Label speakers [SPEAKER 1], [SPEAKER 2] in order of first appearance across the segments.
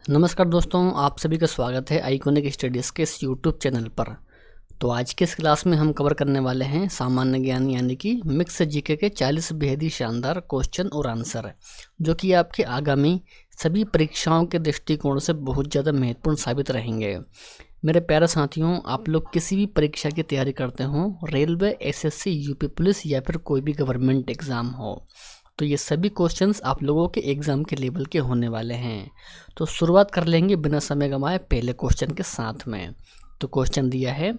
[SPEAKER 1] नमस्कार दोस्तों, आप सभी का स्वागत है आइकॉनिक स्टडीज़ के इस यूट्यूब चैनल पर। तो आज के इस क्लास में हम कवर करने वाले हैं सामान्य ज्ञान यानी कि मिक्स जीके के 40 बेहद ही शानदार क्वेश्चन और आंसर, जो कि आपके आगामी सभी परीक्षाओं के दृष्टिकोण से बहुत ज़्यादा महत्वपूर्ण साबित रहेंगे। मेरे प्यारे साथियों, आप लोग किसी भी परीक्षा की तैयारी करते हो, रेलवे, एसएससी, यूपी पुलिस या फिर कोई भी गवर्नमेंट एग्ज़ाम हो, तो ये सभी क्वेश्चंस आप लोगों के एग्ज़ाम के लेवल के होने वाले हैं। तो शुरुआत कर लेंगे बिना समय गंवाए पहले क्वेश्चन के साथ में। तो क्वेश्चन दिया है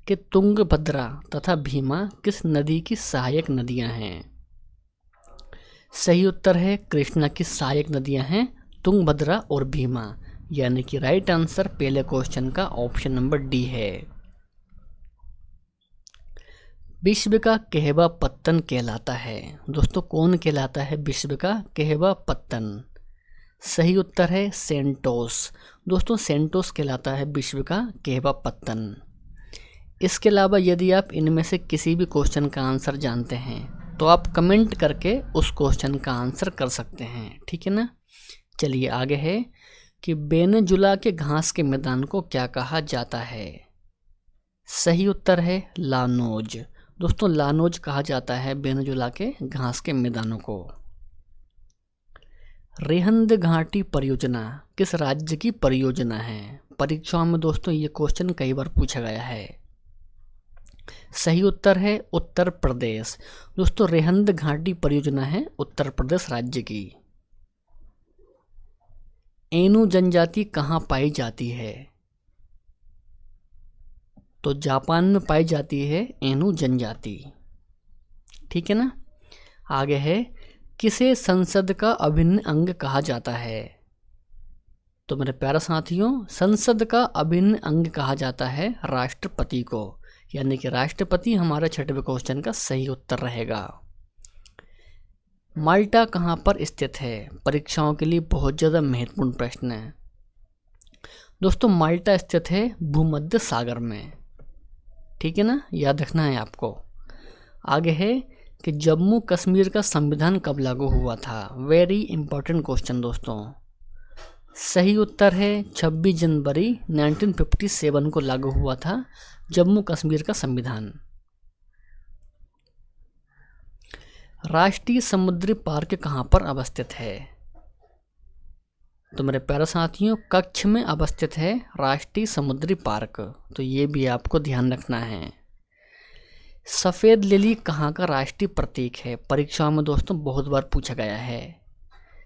[SPEAKER 1] कि तुंगभद्रा तथा भीमा किस नदी की सहायक नदियां हैं। सही उत्तर है कृष्णा की सहायक नदियां हैं तुंगभद्रा और भीमा, यानी कि राइट आंसर पहले क्वेश्चन का ऑप्शन नंबर डी है। विश्व का कहवा पत्तन कहलाता है। दोस्तों, कौन कहलाता है विश्व का कहवा पत्तन? सही उत्तर है सेंटोस। दोस्तों, सेंटोस कहलाता है विश्व का कहवा पत्तन। इसके अलावा यदि आप इनमें से किसी भी क्वेश्चन का आंसर जानते हैं तो आप कमेंट करके उस क्वेश्चन का आंसर कर सकते हैं, ठीक है ना। चलिए आगे है कि वेनेजुला के घास के मैदान को क्या कहा जाता है। सही उत्तर है लानोज। दोस्तों, लानोज कहा जाता है वेनेजुला के घास के मैदानों को। रेहंद घाटी परियोजना किस राज्य की परियोजना है? परीक्षाओं में दोस्तों ये क्वेश्चन कई बार पूछा गया है। सही उत्तर है उत्तर प्रदेश। दोस्तों, रेहंद घाटी परियोजना है उत्तर प्रदेश राज्य की। एनु जनजाति कहाँ पाई जाती है? तो जापान में पाई जाती है एनु जनजाति, ठीक है ना। आगे है किसे संसद का अभिन्न अंग कहा जाता है? तो मेरे प्यारे साथियों, संसद का अभिन्न अंग कहा जाता है राष्ट्रपति को, यानी कि राष्ट्रपति हमारे छठवें क्वेश्चन का सही उत्तर रहेगा। माल्टा कहाँ पर स्थित है? परीक्षाओं के लिए बहुत ज़्यादा महत्वपूर्ण प्रश्न है। दोस्तों, माल्टा स्थित है भूमध्य सागर में, ठीक है ना, याद रखना है आपको। आगे है कि जम्मू कश्मीर का संविधान कब लागू हुआ था? वेरी इंपॉर्टेंट क्वेश्चन दोस्तों। सही उत्तर है 26 जनवरी 1957 को लागू हुआ था जम्मू कश्मीर का संविधान। राष्ट्रीय समुद्री पार्क कहाँ पर अवस्थित है? तो मेरे प्यारे साथियों, कच्छ में अवस्थित है राष्ट्रीय समुद्री पार्क, तो ये भी आपको ध्यान रखना है। सफ़ेद लिली कहाँ का राष्ट्रीय प्रतीक है? परीक्षाओं में दोस्तों बहुत बार पूछा गया है।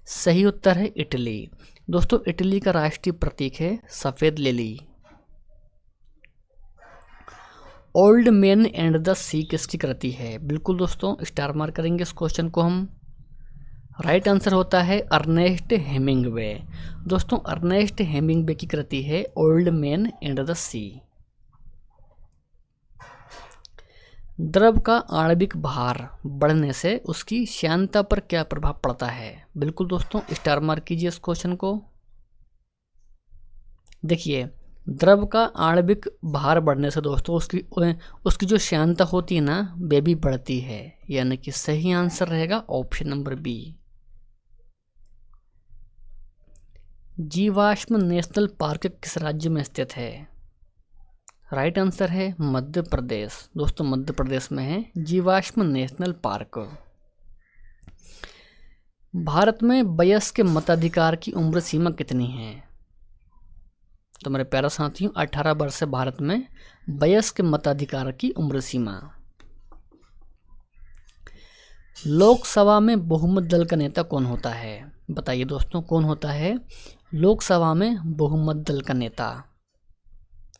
[SPEAKER 1] सही उत्तर है इटली। दोस्तों, इटली का राष्ट्रीय प्रतीक है सफ़ेद lily. Old man and the sea किसकी कृति है? बिल्कुल दोस्तों, स्टार मार्क करेंगे इस क्वेश्चन को हम। राइट आंसर होता है अर्नेस्ट हेमिंगवे। दोस्तों, अर्नेस्ट हेमिंगवे की कृति है ओल्ड मैन एंड द सी। द्रव का आणविक भार बढ़ने से उसकी श्यानता पर क्या प्रभाव पड़ता है? बिल्कुल दोस्तों, स्टार मार्क कीजिए इस क्वेश्चन को। देखिए, द्रव का आणविक भार बढ़ने से दोस्तों उसकी जो श्यानता होती है ना, वे भी बढ़ती है, यानी कि सही आंसर रहेगा ऑप्शन नंबर बी। जीवाश्म नेशनल पार्क किस राज्य में स्थित है? राइट आंसर है मध्य प्रदेश। दोस्तों, मध्य प्रदेश में है जीवाश्म नेशनल पार्क। भारत में वयस्क मताधिकार की उम्र सीमा कितनी है? तो मेरे प्यारे साथियों, 18 वर्ष से भारत में वयस्क मताधिकार की उम्र सीमा। लोकसभा में बहुमत दल का नेता कौन होता है? बताइए दोस्तों, कौन होता है लोकसभा में बहुमत दल का नेता?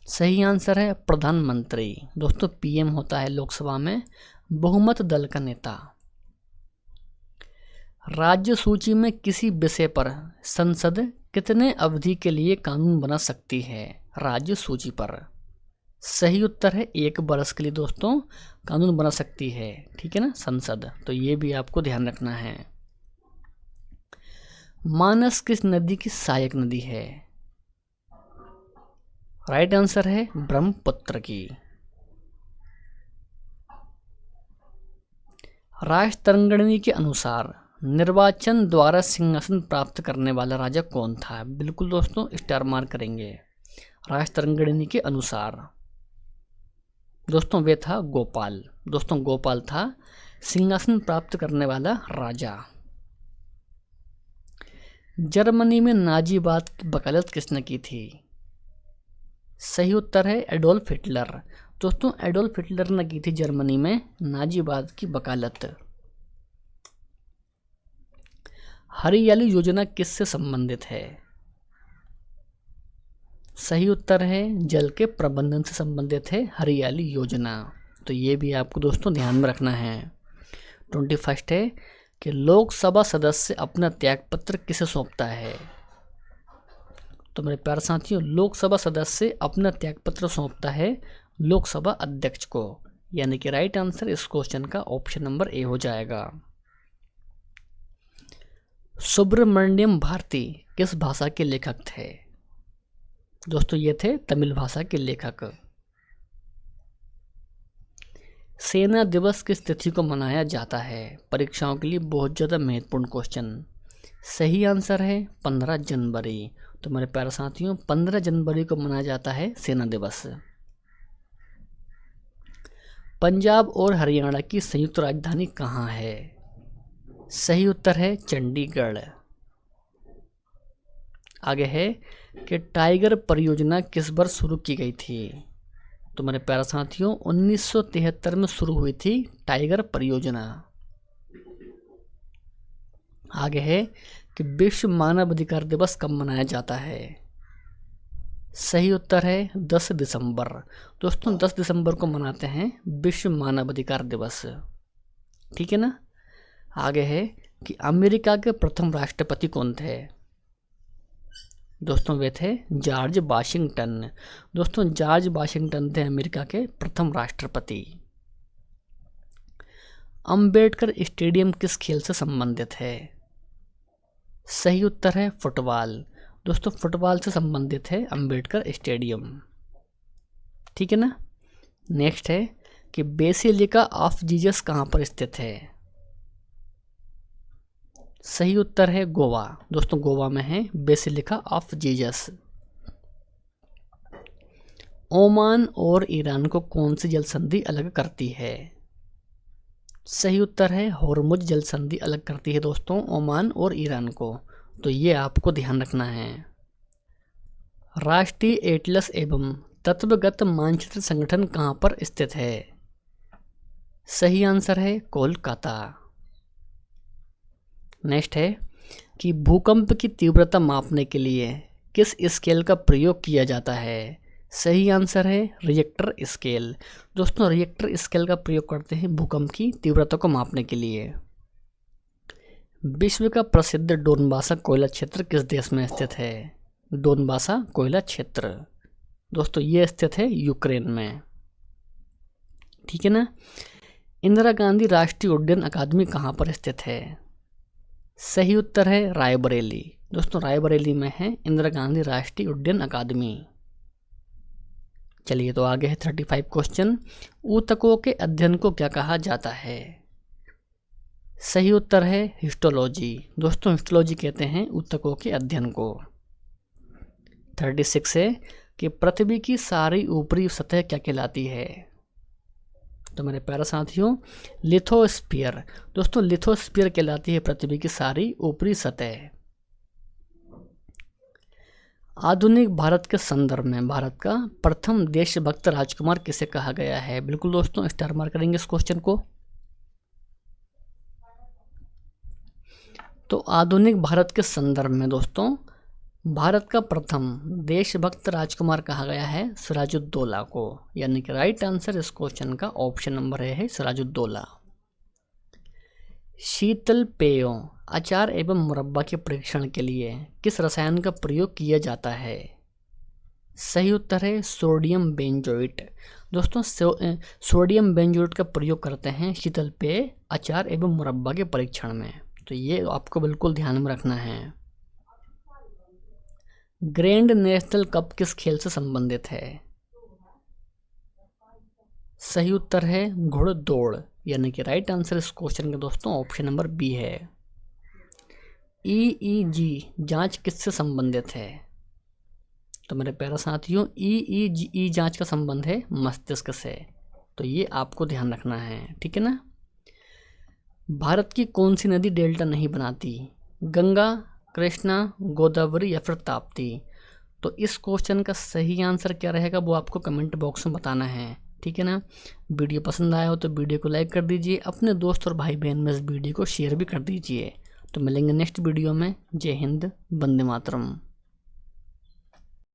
[SPEAKER 1] सही आंसर है प्रधानमंत्री। दोस्तों, पीएम होता है लोकसभा में बहुमत दल का नेता। राज्य सूची में किसी विषय पर संसद कितने अवधि के लिए कानून बना सकती है? राज्य सूची पर सही उत्तर है 1 वर्ष के लिए दोस्तों कानून बना सकती है, ठीक है ना, संसद। तो ये भी आपको ध्यान रखना है। मानस किस नदी की सहायक नदी है? राइट आंसर है ब्रह्मपुत्र की। राष्ट्रंगणी के अनुसार निर्वाचन द्वारा सिंहासन प्राप्त करने वाला राजा कौन था? बिल्कुल दोस्तों स्टार मार्क करेंगे राजतरंगिणी के अनुसार। दोस्तों वे था गोपाल। दोस्तों गोपाल था सिंहासन प्राप्त करने वाला राजा। जर्मनी में नाजीवाद की वकालत किसने की थी? सही उत्तर है एडोल्फ हिटलर। दोस्तों एडोल्फ हिटलर ने की थी जर्मनी में नाजीवाद की वकालत। हरियाली योजना किससे संबंधित है? सही उत्तर है जल के प्रबंधन से संबंधित है हरियाली योजना। तो ये भी आपको दोस्तों ध्यान में रखना है। 21 है कि लोकसभा सदस्य अपना त्यागपत्र किसे सौंपता है? तो मेरे प्यारे साथियों, लोकसभा सदस्य अपना त्यागपत्र सौंपता है लोकसभा अध्यक्ष को, यानी कि राइट आंसर इस क्वेश्चन का ऑप्शन नंबर ए हो जाएगा। सुब्रमण्यम भारती किस भाषा के लेखक थे? दोस्तों ये थे तमिल भाषा के लेखक। सेना दिवस किस तिथि को मनाया जाता है? परीक्षाओं के लिए बहुत ज़्यादा महत्वपूर्ण क्वेश्चन। सही आंसर है 15 जनवरी। तो मेरे प्यारे साथियों 15 जनवरी को मनाया जाता है सेना दिवस। पंजाब और हरियाणा की संयुक्त राजधानी कहाँ है? सही उत्तर है चंडीगढ़। आगे है कि टाइगर परियोजना किस वर्ष शुरू की गई थी? तो मेरे प्यारे साथियों 1973 में शुरू हुई थी टाइगर परियोजना। आगे है कि विश्व मानव अधिकार दिवस कब मनाया जाता है? सही उत्तर है 10 दिसंबर। दोस्तों 10 दिसंबर को मनाते हैं विश्व मानव अधिकार दिवस। ठीक है ना। आगे है कि अमेरिका के प्रथम राष्ट्रपति कौन थे? दोस्तों वे थे जॉर्ज वाशिंगटन। दोस्तों जॉर्ज वाशिंगटन थे अमेरिका के प्रथम राष्ट्रपति। अंबेडकर स्टेडियम किस खेल से संबंधित है? सही उत्तर है फुटबॉल। दोस्तों फुटबॉल से संबंधित है अंबेडकर स्टेडियम। ठीक है ना। नेक्स्ट है कि बेसिलिका ऑफ जीसस कहाँ पर स्थित है? सही उत्तर है गोवा। दोस्तों गोवा में है बेसिलिका ऑफ जीसस। ओमान और ईरान को कौन सी जल संधि अलग करती है? सही उत्तर है हॉर्मुज जल संधि अलग करती है दोस्तों ओमान और ईरान को। तो ये आपको ध्यान रखना है। राष्ट्रीय एटलस एवं तत्वगत मानचित्र संगठन कहाँ पर स्थित है? सही आंसर है कोलकाता। नेक्स्ट है कि भूकंप की तीव्रता मापने के लिए किस स्केल का प्रयोग किया जाता है? सही आंसर है रिएक्टर स्केल। दोस्तों रिएक्टर स्केल का प्रयोग करते हैं भूकंप की तीव्रता को मापने के लिए। विश्व का प्रसिद्ध डोनबासा कोयला क्षेत्र किस देश में स्थित है? डोनबासा कोयला क्षेत्र दोस्तों ये स्थित है यूक्रेन में। ठीक है ना। इंदिरा गांधी राष्ट्रीय उड्डयन अकादमी कहाँ पर स्थित है? सही उत्तर है रायबरेली। दोस्तों रायबरेली में है इंदिरा गांधी राष्ट्रीय उड्डयन अकादमी। चलिए तो आगे है 35 क्वेश्चन। ऊतकों के अध्ययन को क्या कहा जाता है? सही उत्तर है हिस्टोलॉजी। दोस्तों हिस्टोलॉजी कहते हैं ऊतकों के अध्ययन को। 36 है कि पृथ्वी की सारी ऊपरी सतह क्या कहलाती है? तो मेरे प्यारे साथियों लिथोस्फीयर। दोस्तों लिथोस्फीयर कहलाती है पृथ्वी की सारी ऊपरी सतह। आधुनिक भारत के संदर्भ में भारत का प्रथम देशभक्त राजकुमार किसे कहा गया है? बिल्कुल दोस्तों स्टार मार्क करेंगे इस क्वेश्चन को। तो आधुनिक भारत के संदर्भ में दोस्तों भारत का प्रथम देशभक्त राजकुमार कहा गया है सिराजुद्दौला को, यानी कि राइट आंसर इस क्वेश्चन का ऑप्शन नंबर है सिराजुद्दौला। शीतल पेयों अचार एवं मुरब्बा के परीक्षण के लिए किस रसायन का प्रयोग किया जाता है? सही उत्तर है सोडियम बेंजोइट। दोस्तों सोडियम बेंजोइट का प्रयोग करते हैं शीतल पेय अचार एवं मुरब्बा के परीक्षण में। तो ये आपको बिल्कुल ध्यान में रखना है। ग्रैंड नेशनल कप किस खेल से संबंधित है? सही उत्तर है घुड़दौड़, यानी कि राइट आंसर इस क्वेश्चन का दोस्तों ऑप्शन नंबर बी है। EEG जांच किससे संबंधित है? तो मेरे प्यारे साथियों, EEG जांच का संबंध है मस्तिष्क से, तो ये आपको ध्यान रखना है, ठीक है ना। भारत की कौन सी नदी डेल्टा नहीं बनाती? गंगा, कृष्णा, गोदावरी या फिर ताप्ती? तो इस क्वेश्चन का सही आंसर क्या रहेगा वो आपको कमेंट बॉक्स में बताना है, ठीक है ना। वीडियो पसंद आया हो तो वीडियो को लाइक कर दीजिए, अपने दोस्त और भाई बहन में इस वीडियो को शेयर भी कर दीजिए। तो मिलेंगे नेक्स्ट वीडियो में। जय हिंद, वंदे मातरम।